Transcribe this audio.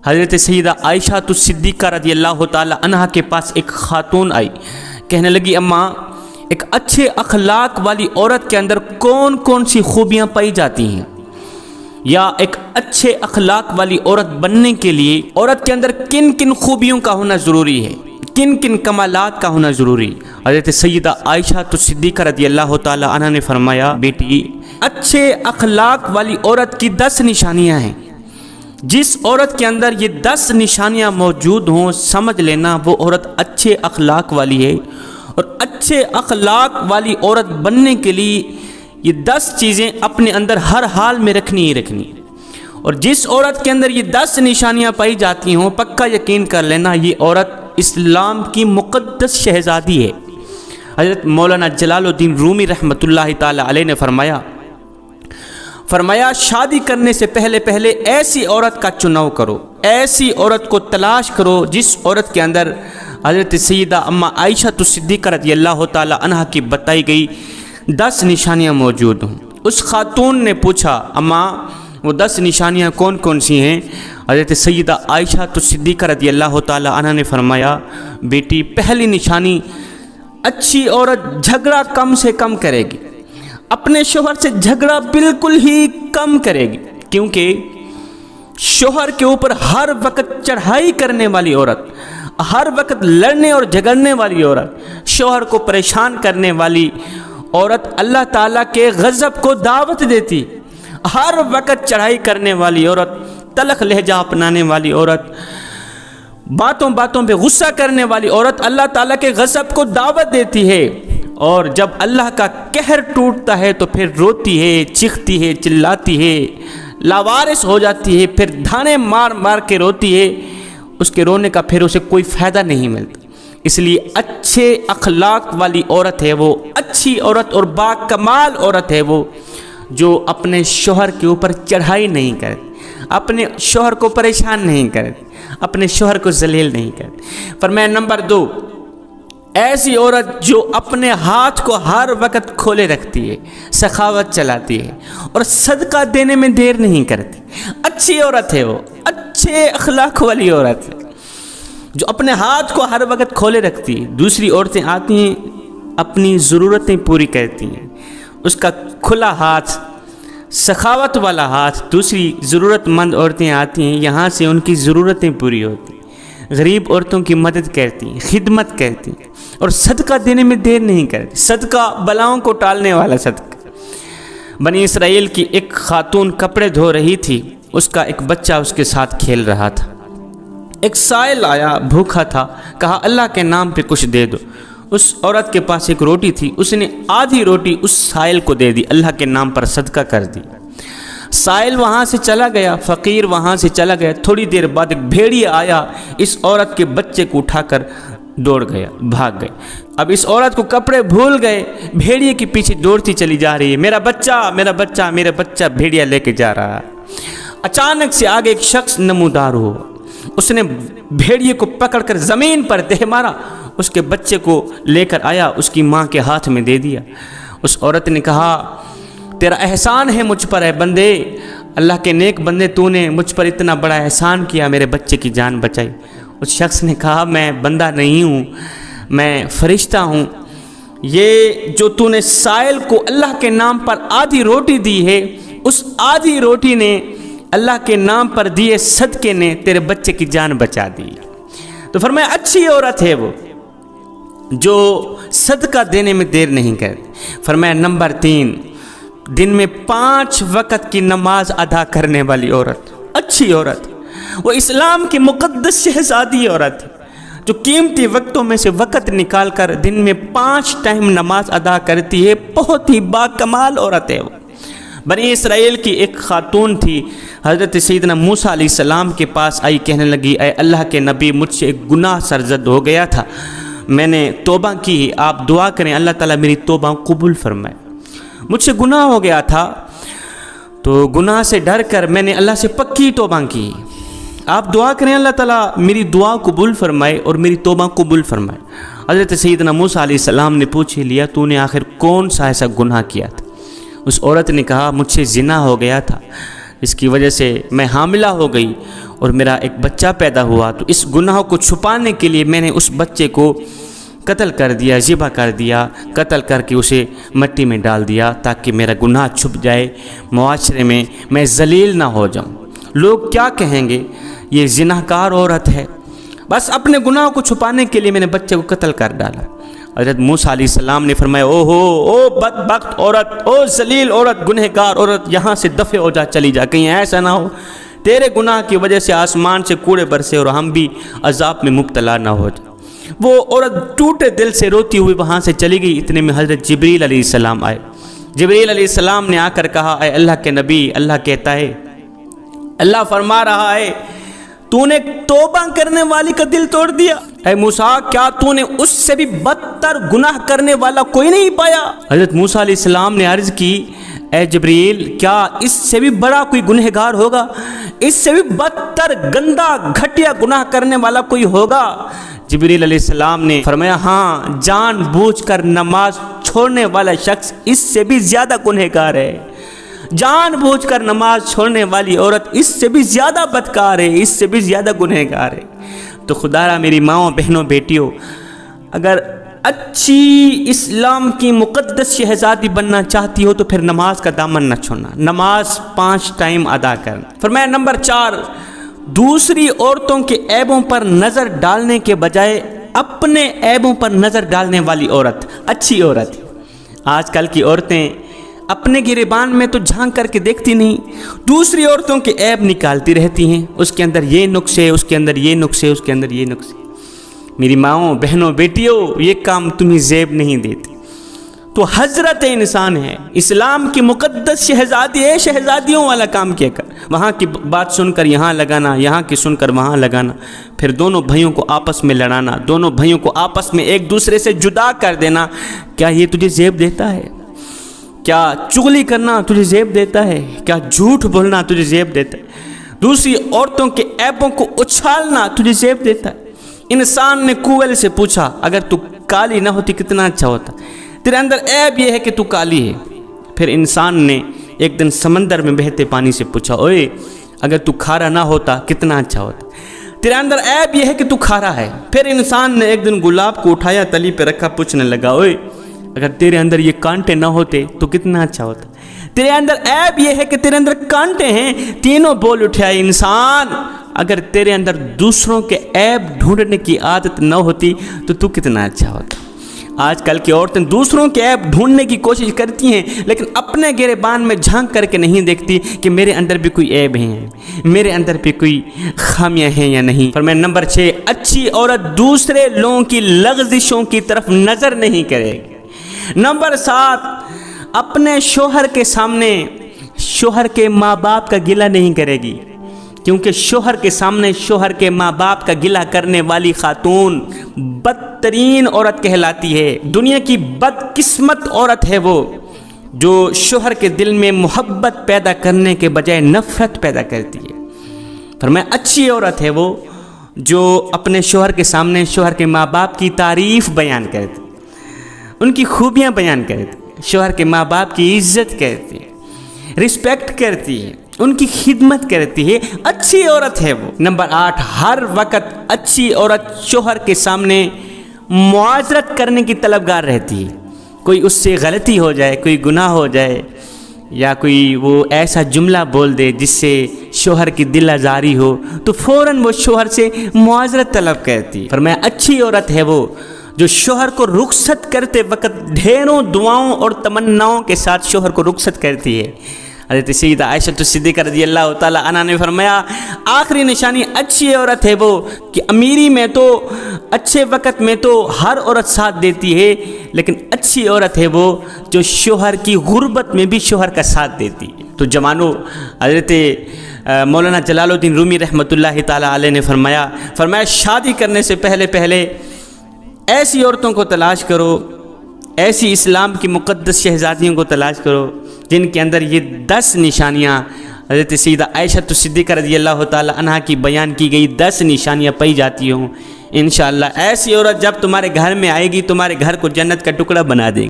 حضرت سیدہ عائشہ صدیقہ رضی اللہ تعالی عنہ کے پاس ایک خاتون آئی، کہنے لگی اماں ایک اچھے اخلاق والی عورت کے اندر کون کون سی خوبیاں پائی جاتی ہیں، یا ایک اچھے اخلاق والی عورت بننے کے لیے عورت کے اندر کن کن خوبیوں کا ہونا ضروری ہے، کن کن کمالات کا ہونا ضروری۔ حضرت سیدہ عائشہ صدیقہ رضی اللہ تعالی عنہ نے فرمایا بیٹی اچھے اخلاق والی عورت کی 10 نشانیاں ہیں، جس عورت کے اندر یہ 10 نشانیاں موجود ہوں سمجھ لینا وہ عورت اچھے اخلاق والی ہے، اور اچھے اخلاق والی عورت بننے کے لیے یہ 10 چیزیں اپنے اندر ہر حال میں رکھنی ہی رکھنی، اور جس عورت کے اندر یہ 10 نشانیاں پائی جاتی ہوں پکا یقین کر لینا یہ عورت اسلام کی مقدس شہزادی ہے۔ حضرت مولانا جلال الدین رومی رحمۃ اللہ تعالی علیہ نے فرمایا شادی کرنے سے پہلے ایسی عورت کا چناؤ کرو، ایسی عورت کو تلاش کرو جس عورت کے اندر حضرت سیدہ اماں عائشہ صدیقہ رضی اللہ تعالی عنہ کی بتائی گئی 10 نشانیاں موجود ہوں۔ اس خاتون نے پوچھا اماں وہ 10 نشانیاں کون کون سی ہیں؟ حضرت سیدہ عائشہ صدیقہ رضی اللہ تعالی عنہ نے فرمایا بیٹی پہلی نشانی اچھی عورت جھگڑا کم سے کم کرے گی، اپنے شوہر سے جھگڑا بالکل ہی کم کرے گی، کیونکہ شوہر کے اوپر ہر وقت چڑھائی کرنے والی عورت، ہر وقت لڑنے اور جھگڑنے والی عورت، شوہر کو پریشان کرنے والی عورت اللہ تعالیٰ کے غضب کو دعوت دیتی، ہر وقت چڑھائی کرنے والی عورت، تلخ لہجہ اپنانے والی عورت، باتوں باتوں پہ غصہ کرنے والی عورت اللہ تعالیٰ کے غضب کو دعوت دیتی ہے، اور جب اللہ کا قہر ٹوٹتا ہے تو پھر روتی ہے، چیختی ہے، چلاتی ہے، لاوارث ہو جاتی ہے، پھر دھانے مار مار کے روتی ہے، اس کے رونے کا پھر اسے کوئی فائدہ نہیں ملتا۔ اس لیے اچھے اخلاق والی عورت ہے وہ، اچھی عورت اور با کمال عورت ہے وہ جو اپنے شوہر کے اوپر چڑھائی نہیں کرتی، اپنے شوہر کو پریشان نہیں کرتی، اپنے شوہر کو ذلیل نہیں کرتی۔ فرمایا نمبر 2 ایسی عورت جو اپنے ہاتھ کو ہر وقت کھولے رکھتی ہے، سخاوت چلاتی ہے اور صدقہ دینے میں دیر نہیں کرتی، اچھی عورت ہے وہ، اچھے اخلاق والی عورت ہے جو اپنے ہاتھ کو ہر وقت کھولے رکھتی ہے۔ دوسری عورتیں آتی ہیں اپنی ضرورتیں پوری کرتی ہیں، اس کا کھلا ہاتھ، سخاوت والا ہاتھ، دوسری ضرورت مند عورتیں آتی ہیں یہاں سے ان کی ضرورتیں پوری ہوتی ہیں، غریب عورتوں کی مدد کرتی ہیں، خدمت کرتی ہیں اور صدقہ دینے میں دیر نہیں کرتی، صدقہ بلاؤں کو ٹالنے والا صدقہ۔ بنی اسرائیل کی ایک خاتون کپڑے دھو رہی تھی، اس کا ایک بچہ اس کے ساتھ کھیل رہا تھا، ایک سائل آیا بھوکا تھا، کہا اللہ کے نام پہ کچھ دے دو۔ اس عورت کے پاس ایک روٹی تھی، اس نے آدھی روٹی اس سائل کو دے دی، اللہ کے نام پر صدقہ کر دی۔ سائل وہاں سے چلا گیا، فقیر وہاں سے چلا گیا، تھوڑی دیر بعد ایک بھیڑیا آیا، اس عورت کے بچے کو اٹھا کر دوڑ گیا، بھاگ گئے۔ اب اس عورت کو کپڑے بھول گئے، بھیڑیے کے پیچھے دوڑتی چلی جا رہی ہے، میرا بچہ میرا بچہ میرا بچہ بھیڑیا لے کے جا رہا ہے۔ اچانک سے آگے ایک شخص نمودار ہوا، اس نے بھیڑیے کو پکڑ کر زمین پر دہ مارا، اس کے بچے کو لے کر آیا، اس کی ماں کے ہاتھ میں دے دیا۔ اس عورت نے کہا تیرا احسان ہے مجھ پر، ہے بندے، اللہ کے نیک بندے، تو نے مجھ پر اتنا بڑا احسان کیا، میرے بچے کی جان بچائی۔ اس شخص نے کہا میں بندہ نہیں ہوں، میں فرشتہ ہوں، یہ جو تو نے سائل کو اللہ کے نام پر آدھی روٹی دی ہے، اس آدھی روٹی نے اللہ کے نام پر دیے صدقے نے تیرے بچے کی جان بچا دی۔ تو فرمایا اچھی عورت ہے وہ جو صدقہ دینے میں دیر نہیں کرتی۔ فرمایا نمبر 3 دن میں 5 وقت کی نماز ادا کرنے والی عورت، اچھی عورت، وہ اسلام کی مقدس شہزادی عورت ہے جو قیمتی وقتوں میں سے وقت نکال کر دن میں 5 ٹائم نماز ادا کرتی ہے، بہت ہی با کمال عورت ہے وہ۔ بنی اسرائیل کی ایک خاتون تھی، حضرت سیدنا موسیٰ علیہ السلام کے پاس آئی، کہنے لگی اے اللہ کے نبی مجھ سے ایک گناہ سرزد ہو گیا تھا، میں نے توبہ کی، آپ دعا کریں اللہ تعالیٰ میری توبہ قبول فرمائے۔ مجھ سے گناہ ہو گیا تھا تو گناہ سے ڈر کر میں نے اللہ سے پکی توبہ کی، آپ دعا کریں اللہ تعالیٰ میری دعا قبول فرمائے اور میری توبہ قبول فرمائے۔ حضرت سیدنا موسیٰ علیہ السلام نے پوچھ لیا تو نے آخر کون سا ایسا گناہ کیا تھا؟ اس عورت نے کہا مجھ سے زنا ہو گیا تھا، اس کی وجہ سے میں حاملہ ہو گئی اور میرا ایک بچہ پیدا ہوا، تو اس گناہ کو چھپانے کے لیے میں نے اس بچے کو قتل کر دیا، ذبح کر دیا، قتل کر کے اسے مٹی میں ڈال دیا تاکہ میرا گناہ چھپ جائے، معاشرے میں ذلیل نہ ہو جاؤں۔ لوگ کیا کہیں گے، یہ زناکار عورت ہے۔ بس اپنے گناہ کو چھپانے کے لیے میں نے بچے کو قتل کر ڈالا۔ حضرت موسیٰ علیہ السلام نے فرمایا، او بدبخت عورت، او ذلیل عورت، گنہگار عورت، یہاں سے دفع ہو جا، چلی جا، کہیں ایسا نہ ہو تیرے گناہ کی وجہ سے آسمان سے کوڑے برسے اور ہم بھی عذاب میں مبتلا نہ ہو جائے۔ وہ عورت ٹوٹے دل سے روتی ہوئی وہاں سے چلی گئی۔ اتنے میں حضرت جبریل علیہ السلام آئے۔ جبریل علیہ السلام نے آ کر کہا، اے اللہ کے نبی، اللہ کہتا ہے، اللہ فرما رہا ہے، تو نے توبہ کرنے والی کا دل توڑ دیا۔ اے موسیٰ، کیا تو نے اس سے بھی بدتر گناہ کرنے والا کوئی نہیں پایا؟ حضرت موسیٰ علیہ السلام نے عرض کی، اے جبریل، کیا اس سے بھی بڑا کوئی گنہگار ہوگا؟ اس سے بھی بدتر گندا گھٹیا گناہ کرنے والا کوئی ہوگا؟ جبریل علیہ السلام نے فرمایا، ہاں، جان بوجھ کر نماز چھوڑنے والا شخص اس سے بھی زیادہ گنہگار ہے۔ جان بوجھ کر نماز چھوڑنے والی عورت اس سے بھی زیادہ بدکار ہے، اس سے بھی زیادہ گنہگار ہے۔ تو خدا را میری ماؤں، بہنوں، بیٹیوں، اگر اچھی اسلام کی مقدس شہزادی بننا چاہتی ہو تو پھر نماز کا دامن نہ چھوڑنا، نماز 5 ٹائم ادا کرنا۔ فرمایا نمبر 4، دوسری عورتوں کے عیبوں پر نظر ڈالنے کے بجائے اپنے عیبوں پر نظر ڈالنے والی عورت اچھی عورت ہے۔ آج کل کی عورتیں اپنے گریبان میں تو جھانک کر کے دیکھتی نہیں، دوسری عورتوں کے عیب نکالتی رہتی ہیں، اس کے اندر یہ نقصے، اس کے اندر یہ نقصے، اس کے اندر یہ نقصے۔ میری ماؤں، بہنوں، بیٹیوں، یہ کام تمہیں زیب نہیں دیتی۔ تو حضرت انسان ہے، اسلام کی مقدس شہزادی ہے، شہزادیوں والا کام کیا کر، وہاں کی بات سن کر یہاں لگانا، یہاں کی سن کر وہاں لگانا، پھر دونوں بھائیوں کو آپس میں لڑانا، دونوں بھائیوں کو آپس میں ایک دوسرے سے جدا کر دینا، کیا یہ تجھے زیب دیتا ہے؟ کیا چغلی کرنا تجھے زیب دیتا ہے؟ کیا جھوٹ بولنا تجھے زیب دیتا ہے؟ دوسری عورتوں کے عیبوں کو اچھالنا تجھے زیب دیتا ہے؟ انسان نے کوئل سے پوچھا، اگر تو کالی نہ ہوتی کتنا اچھا ہوتا، تیرے اندر عیب یہ ہے کہ تو کالی ہے۔ پھر انسان نے ایک دن سمندر میں بہتے پانی سے پوچھا، اوئے اگر تو کھارا نہ ہوتا کتنا اچھا ہوتا، تیرے اندر عیب یہ ہے کہ تو کھارا ہے۔ پھر انسان نے ایک دن گلاب کو اٹھایا، تلی پہ رکھا، پوچھنے لگا، اوئے اگر تیرے اندر یہ کانٹے نہ ہوتے تو کتنا اچھا ہوتا، تیرے اندر عیب یہ ہے کہ تیرے اندر کانٹے ہیں۔ تینوں بول اٹھا، انسان اگر تیرے اندر دوسروں کے عیب ڈھونڈنے کی عادت نہ ہوتی تو کتنا اچھا ہوتا۔ آج کل کی عورتیں دوسروں کے عیب ڈھونڈنے کی کوشش کرتی ہیں، لیکن اپنے گریبان میں جھانک کر کے نہیں دیکھتی کہ میرے اندر بھی کوئی عیب ہیں، میرے اندر بھی کوئی خامیاں ہیں یا نہیں۔ فرمایا نمبر 6، اچھی عورت دوسرے لوگوں کی لغزشوں کی طرف نظر نہیں کرے گی۔ نمبر 7، اپنے شوہر کے سامنے شوہر کے ماں باپ کا گلہ نہیں کرے گی، کیونکہ شوہر کے سامنے شوہر کے ماں باپ کا گلہ کرنے والی خاتون بدترین عورت کہلاتی ہے۔ دنیا کی بدقسمت عورت ہے وہ جو شوہر کے دل میں محبت پیدا کرنے کے بجائے نفرت پیدا کرتی ہے۔ فرمایا اچھی عورت ہے وہ جو اپنے شوہر کے سامنے شوہر کے ماں باپ کی تعریف بیان کرتی، ان کی خوبیاں بیان کرتی، شوہر کے ماں باپ کی عزت کرتی ہے، رسپیکٹ کرتی ہے، ان کی خدمت کرتی ہے، اچھی عورت ہے وہ۔ نمبر 8، ہر وقت اچھی عورت شوہر کے سامنے معذرت کرنے کی طلبگار رہتی ہے۔ کوئی اس سے غلطی ہو جائے، کوئی گناہ ہو جائے، یا کوئی وہ ایسا جملہ بول دے جس سے شوہر کی دل آزاری ہو تو فوراً وہ شوہر سے معذرت طلب کرتی ہے۔ فرمایا اچھی عورت ہے وہ جو شوہر کو رخصت کرتے وقت ڈھیروں دعاؤں اور تمناؤں کے ساتھ شوہر کو رخصت کرتی ہے۔ حضرت سیدہ عائشہ صدیقہ رضی اللہ تعالی عنہا نے فرمایا آخری نشانی اچھی عورت ہے وہ کہ امیری میں تو اچھے وقت میں تو ہر عورت ساتھ دیتی ہے، لیکن اچھی عورت ہے وہ جو شوہر کی غربت میں بھی شوہر کا ساتھ دیتی ہے۔ تو جوانوں، حضرت مولانا جلال الدین رومی رحمۃ اللہ تعالی علیہ نے فرمایا شادی کرنے سے پہلے ایسی عورتوں کو تلاش کرو، ایسی اسلام کی مقدس شہزادیوں کو تلاش کرو جن کے اندر یہ 10 نشانیاں حضرت سیدہ عائشہ صدیقہ رضی اللہ تعالی عنہا کی بیان کی گئی 10 نشانیاں پائی جاتی ہوں۔ انشاءاللہ ایسی عورت جب تمہارے گھر میں آئے گی تمہارے گھر کو جنت کا ٹکڑا بنا دے گی۔